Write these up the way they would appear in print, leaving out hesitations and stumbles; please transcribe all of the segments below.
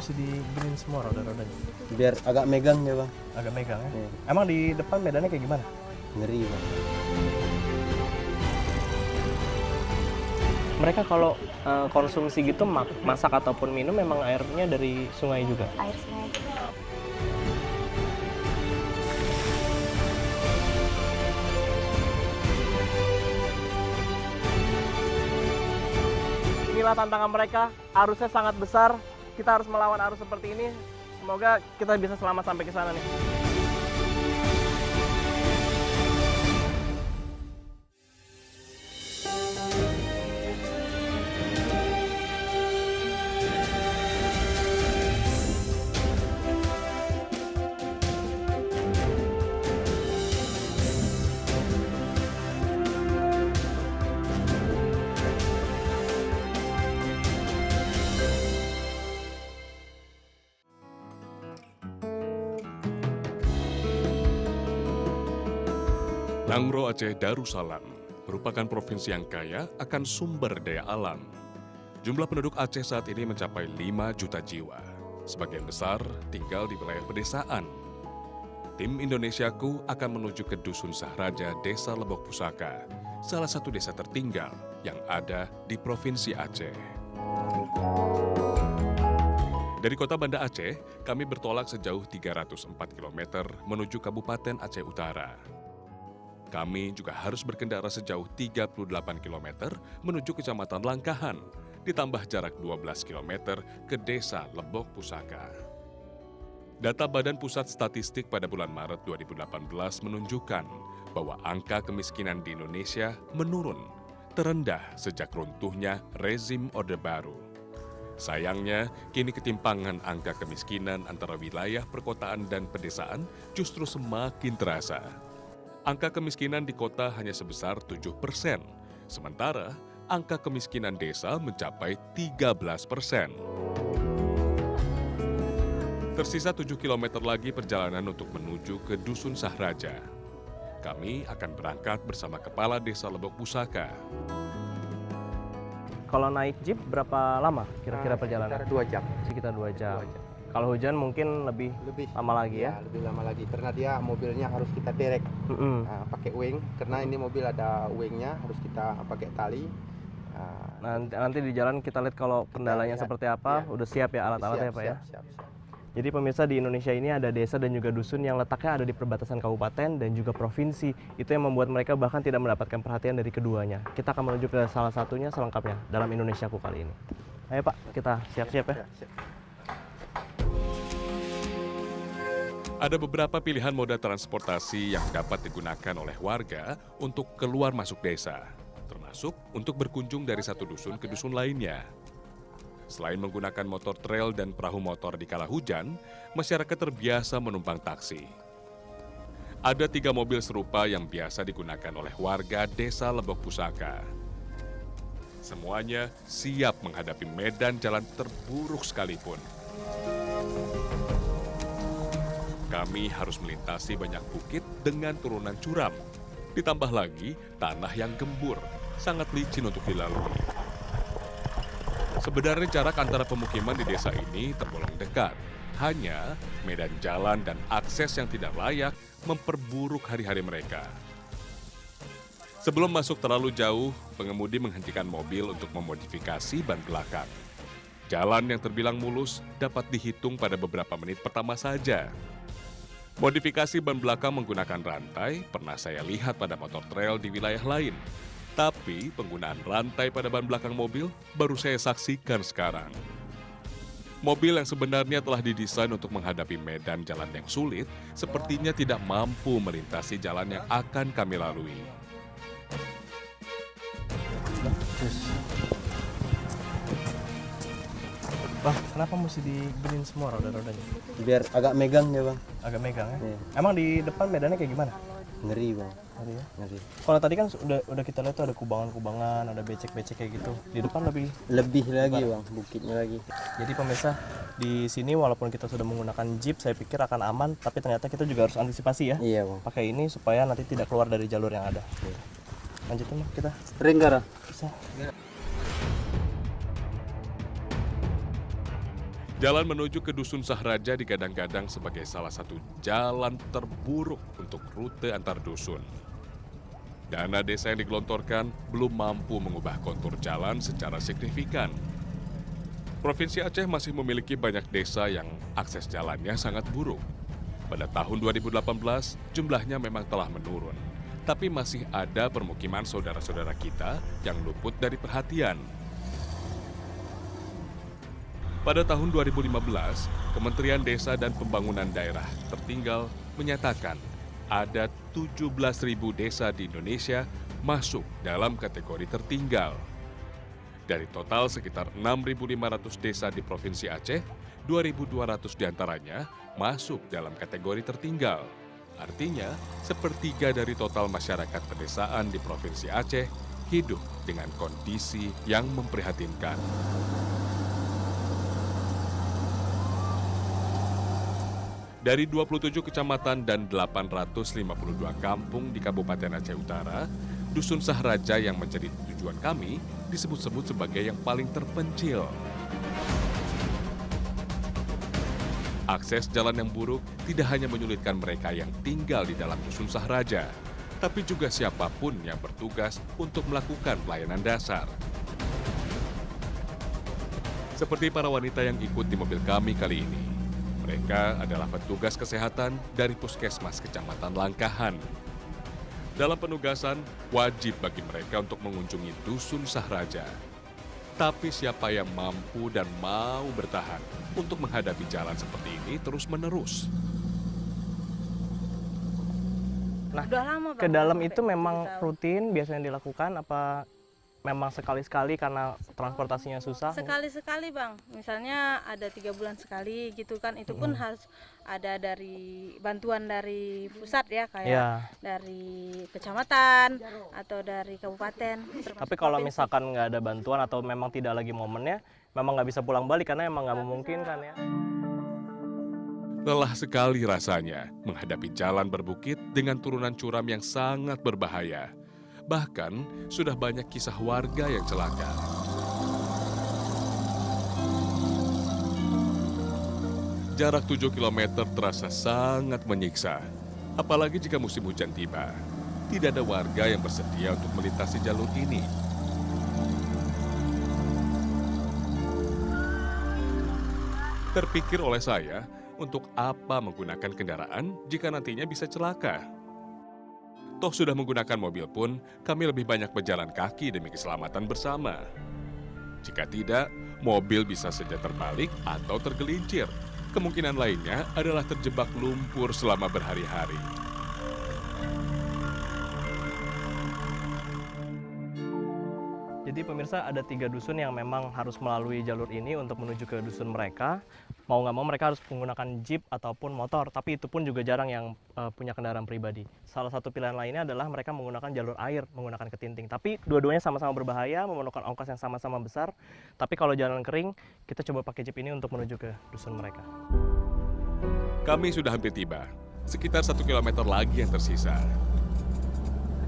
mesti diginin semua roda-rodanya? Biar agak megang ya bang. Agak megang ya? Iya. Emang di depan medannya kayak gimana? Ngeri bang. Mereka kalau konsumsi gitu masak ataupun minum memang airnya dari sungai juga? Air sungai. Inilah tantangan mereka, arusnya sangat besar. Kita harus melawan arus seperti ini. Semoga kita bisa selamat sampai ke sana nih. Nangro Aceh Darussalam merupakan provinsi yang kaya akan sumber daya alam. Jumlah penduduk Aceh saat ini mencapai 5 juta jiwa. Sebagian besar tinggal di wilayah pedesaan. Tim Indonesiaku akan menuju ke Dusun Sahraja, Desa Lebok Pusaka, salah satu desa tertinggal yang ada di Provinsi Aceh. Dari kota Banda Aceh, kami bertolak sejauh 304 km menuju Kabupaten Aceh Utara. Kami juga harus berkendara sejauh 38 km menuju Kecamatan Langkahan, ditambah jarak 12 km ke Desa Lebok Pusaka. Data Badan Pusat Statistik pada bulan Maret 2018 menunjukkan bahwa angka kemiskinan di Indonesia menurun, terendah sejak runtuhnya rezim Orde Baru. Sayangnya, kini ketimpangan angka kemiskinan antara wilayah perkotaan dan pedesaan justru semakin terasa. Angka kemiskinan di kota hanya sebesar 7%, sementara angka kemiskinan desa mencapai 13%. Tersisa 7 km lagi perjalanan untuk menuju ke Dusun Sahraja. Kami akan berangkat bersama Kepala Desa Lebok Pusaka. Kalau naik jeep berapa lama kira-kira perjalanan? Sekitar 2 jam. Sekitar 2 jam. 2 jam. Kalau hujan mungkin lebih lama lagi ya? Lebih lama lagi karena dia mobilnya harus kita derek pakai wing, karena ini mobil ada wingnya, harus kita pakai tali. Nanti di jalan kita lihat kalau kendalanya lihat. seperti apa, udah siap ya alat-alatnya Pak ya? Siap. Jadi pemirsa, di Indonesia ini ada desa dan juga dusun yang letaknya ada di perbatasan kabupaten dan juga provinsi. Itu yang membuat mereka bahkan tidak mendapatkan perhatian dari keduanya. Kita akan menuju ke salah satunya selengkapnya dalam Indonesiaku kali ini. Ayo Pak, kita siap-siap ya. Siap. Ada beberapa pilihan moda transportasi yang dapat digunakan oleh warga untuk keluar masuk desa, termasuk untuk berkunjung dari satu dusun ke dusun lainnya. Selain menggunakan motor trail dan perahu motor di kala hujan, masyarakat terbiasa menumpang taksi. Ada 3 mobil serupa yang biasa digunakan oleh warga Desa Lebok Pusaka. Semuanya siap menghadapi medan jalan terburuk sekalipun. Kami harus melintasi banyak bukit dengan turunan curam. Ditambah lagi tanah yang gembur, sangat licin untuk dilalui. Sebenarnya jarak antara pemukiman di desa ini tergolong dekat. Hanya medan jalan dan akses yang tidak layak memperburuk hari-hari mereka. Sebelum masuk terlalu jauh, pengemudi menghentikan mobil untuk memodifikasi ban belakang. Jalan yang terbilang mulus dapat dihitung pada beberapa menit pertama saja. Modifikasi ban belakang menggunakan rantai pernah saya lihat pada motor trail di wilayah lain. Tapi penggunaan rantai pada ban belakang mobil baru saya saksikan sekarang. Mobil yang sebenarnya telah didesain untuk menghadapi medan jalan yang sulit, sepertinya tidak mampu melintasi jalan yang akan kami lalui. Bang, kenapa mesti diginin semua roda-rodanya? Biar agak megang ya bang. Agak megang ya? Iya. Emang di depan medannya kayak gimana? Ngeri bang. Ngeri ya? Ngeri. Kalau tadi kan udah kita lihat tuh ada kubangan-kubangan, ada becek-becek kayak gitu. Di depan Lebih lagi bang, bukitnya lagi. Jadi pemirsa, di sini walaupun kita sudah menggunakan jeep, saya pikir akan aman, tapi ternyata kita juga harus antisipasi ya. Iya bang. Pakai ini supaya nanti tidak keluar dari jalur yang ada. Lanjutin Bang, kita. Ringgara. Bisa. Jalan menuju ke Dusun Sahraja digadang-gadang sebagai salah satu jalan terburuk untuk rute antar dusun. Dana desa yang digelontorkan belum mampu mengubah kontur jalan secara signifikan. Provinsi Aceh masih memiliki banyak desa yang akses jalannya sangat buruk. Pada tahun 2018, jumlahnya memang telah menurun. Tapi masih ada permukiman saudara-saudara kita yang luput dari perhatian. Pada tahun 2015, Kementerian Desa dan Pembangunan Daerah Tertinggal menyatakan ada 17.000 desa di Indonesia masuk dalam kategori tertinggal. Dari total sekitar 6.500 desa di Provinsi Aceh, 2.200 diantaranya masuk dalam kategori tertinggal. Artinya, sepertiga dari total masyarakat pedesaan di Provinsi Aceh hidup dengan kondisi yang memprihatinkan. Dari 27 kecamatan dan 852 kampung di Kabupaten Aceh Utara, Dusun Sahraja yang menjadi tujuan kami disebut-sebut sebagai yang paling terpencil. Akses jalan yang buruk tidak hanya menyulitkan mereka yang tinggal di dalam Dusun Sahraja, tapi juga siapapun yang bertugas untuk melakukan pelayanan dasar. Seperti para wanita yang ikut di mobil kami kali ini. Mereka adalah petugas kesehatan dari Puskesmas Kecamatan Langkahan. Dalam penugasan, wajib bagi mereka untuk mengunjungi Dusun Sahraja. Tapi siapa yang mampu dan mau bertahan untuk menghadapi jalan seperti ini terus-menerus? Nah, Udah lama, Bang, ke dalam sampai itu memang 7 tahun. rutin biasanya dilakukan apa memang sekali-sekali karena transportasinya susah? Sekali-sekali, Bang. Misalnya ada 3 bulan sekali gitu kan. Itu pun harus ada dari bantuan dari pusat ya, kayak Iya. dari kecamatan atau dari kabupaten. termasuk Tapi kalau provinsi. misalkan nggak ada bantuan atau memang tidak lagi momennya, memang nggak bisa pulang balik karena emang nggak memungkinkan ya. Lelah sekali rasanya menghadapi jalan berbukit dengan turunan curam yang sangat berbahaya. Bahkan sudah banyak kisah warga yang celaka. Jarak 7 km terasa sangat menyiksa. Apalagi jika musim hujan tiba. Tidak ada warga yang bersedia untuk melintasi jalur ini. Terpikir oleh saya, untuk apa menggunakan kendaraan jika nantinya bisa celaka? Toh sudah menggunakan mobil pun, kami lebih banyak berjalan kaki demi keselamatan bersama. Jika tidak, mobil bisa saja terbalik atau tergelincir. Kemungkinan lainnya adalah terjebak lumpur selama berhari-hari. Jadi pemirsa ada 3 dusun yang memang harus melalui jalur ini untuk menuju ke dusun mereka. Mau nggak mau mereka harus menggunakan jeep ataupun motor, tapi itu pun juga jarang yang punya kendaraan pribadi. Salah satu pilihan lainnya adalah mereka menggunakan jalur air, menggunakan ketinting. Tapi dua-duanya sama-sama berbahaya, memerlukan ongkos yang sama-sama besar. Tapi kalau jalan kering, kita coba pakai jeep ini untuk menuju ke dusun mereka. Kami sudah hampir tiba, sekitar 1 km lagi yang tersisa.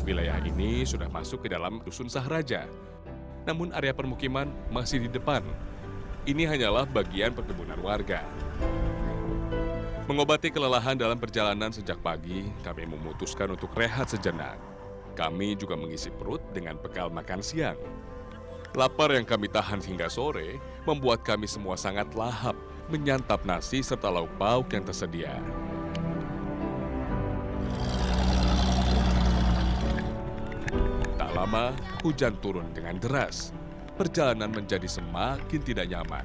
Wilayah ini sudah masuk ke dalam Dusun Sahraja. Namun area permukiman masih di depan. Ini hanyalah bagian perkebunan warga. Mengobati kelelahan dalam perjalanan sejak pagi, kami memutuskan untuk rehat sejenak. Kami juga mengisi perut dengan bekal makan siang. Lapar yang kami tahan hingga sore membuat kami semua sangat lahap menyantap nasi serta lauk pauk yang tersedia. Tak lama, hujan turun dengan deras. Perjalanan menjadi semakin tidak nyaman.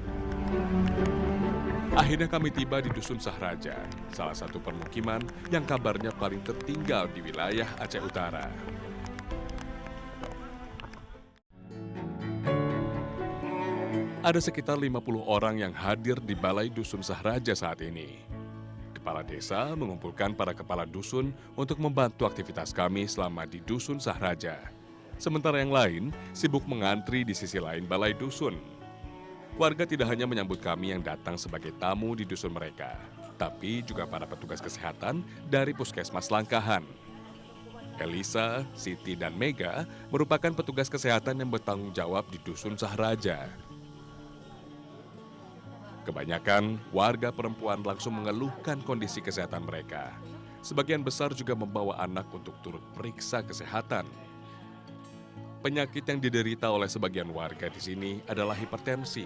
Akhirnya kami tiba di Dusun Sahraja, salah satu permukiman yang kabarnya paling tertinggal di wilayah Aceh Utara. Ada sekitar 50 orang yang hadir di Balai Dusun Sahraja saat ini. Kepala desa mengumpulkan para kepala dusun untuk membantu aktivitas kami selama di Dusun Sahraja. Sementara yang lain sibuk mengantri di sisi lain balai dusun. Warga tidak hanya menyambut kami yang datang sebagai tamu di dusun mereka, tapi juga para petugas kesehatan dari Puskesmas Langkahan. Elisa, Siti, dan Mega merupakan petugas kesehatan yang bertanggung jawab di Dusun Sahraja. Kebanyakan warga perempuan langsung mengeluhkan kondisi kesehatan mereka. Sebagian besar juga membawa anak untuk turut periksa kesehatan. Penyakit yang diderita oleh sebagian warga di sini adalah hipertensi.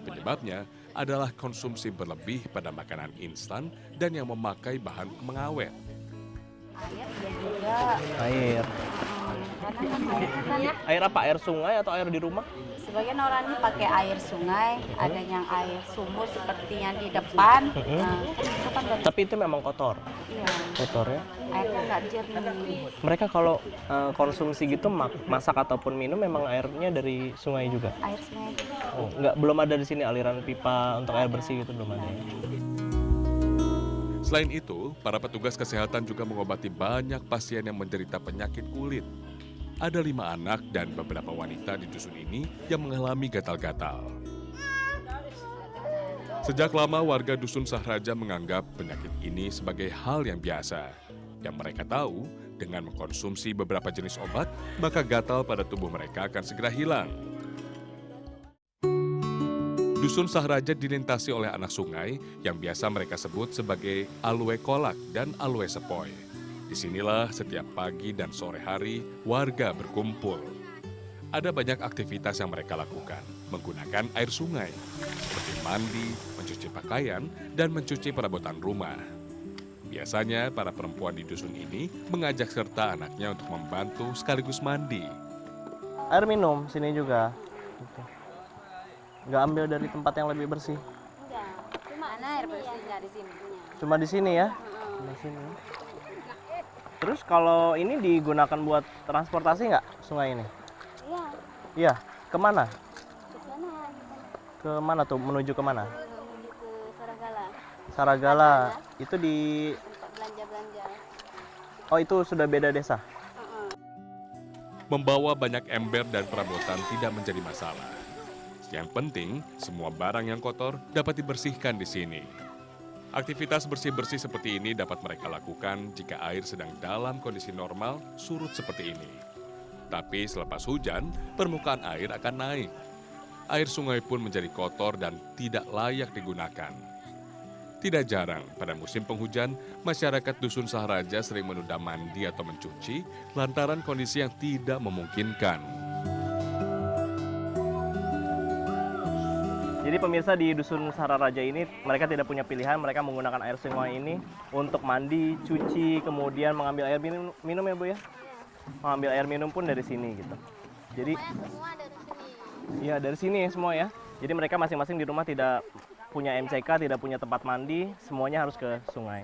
Penyebabnya adalah konsumsi berlebih pada makanan instan dan yang memakai bahan pengawet. Air. Air apa? Air sungai atau air di rumah? Sebagian orang ini pakai air sungai, ada yang air sumur seperti yang di depan. Nah, itu kan dari, Tapi itu memang kotor. iya, Kotor ya. airnya nggak jernih. Mereka kalau konsumsi gitu masak ataupun minum memang airnya dari sungai juga. Air sungai itu Oh, belum ada di sini aliran pipa untuk air bersih gitu belum ada. Ya? Selain itu, para petugas kesehatan juga mengobati banyak pasien yang menderita penyakit kulit. Ada 5 anak dan beberapa wanita di dusun ini yang mengalami gatal-gatal. Sejak lama warga dusun Sahraja menganggap penyakit ini sebagai hal yang biasa. Yang mereka tahu, dengan mengkonsumsi beberapa jenis obat, maka gatal pada tubuh mereka akan segera hilang. Dusun Sahraja dilintasi oleh anak sungai yang biasa mereka sebut sebagai Alue Kolak dan Alue Sepoi. Disinilah setiap pagi dan sore hari warga berkumpul. Ada banyak aktivitas yang mereka lakukan menggunakan air sungai, seperti mandi, mencuci pakaian, dan mencuci perabotan rumah. Biasanya para perempuan di dusun ini mengajak serta anaknya untuk membantu sekaligus mandi. Air minum sini juga. Gitu. Nggak ambil dari tempat yang lebih bersih. enggak. Cuma air bersihnya di sini. Cuma di sini ya. Di sini. Terus kalau ini digunakan buat transportasi nggak sungai ini? Iya, Iya. Kemana? ke sana Kemana tuh? Menuju kemana? menuju ke Saragala, Saragala. Itu di... tempat belanja-belanja. Oh itu sudah beda desa? Membawa banyak ember dan perabotan tidak menjadi masalah. Yang penting, semua barang yang kotor dapat dibersihkan di sini. Aktivitas bersih-bersih seperti ini dapat mereka lakukan jika air sedang dalam kondisi normal, surut seperti ini. Tapi selepas hujan, permukaan air akan naik. Air sungai pun menjadi kotor dan tidak layak digunakan. Tidak jarang, pada musim penghujan, masyarakat Dusun Sahraja sering menunda mandi atau mencuci lantaran kondisi yang tidak memungkinkan. Jadi pemirsa di Dusun Sahraja ini mereka tidak punya pilihan, mereka menggunakan air sungai ini untuk mandi, cuci, kemudian mengambil air minum ya Bu ya? Mengambil air minum pun dari sini gitu. Jadi Semua dari sini. iya dari sini ya semua ya. Jadi mereka masing-masing di rumah tidak punya MCK, tidak punya tempat mandi, semuanya harus ke sungai.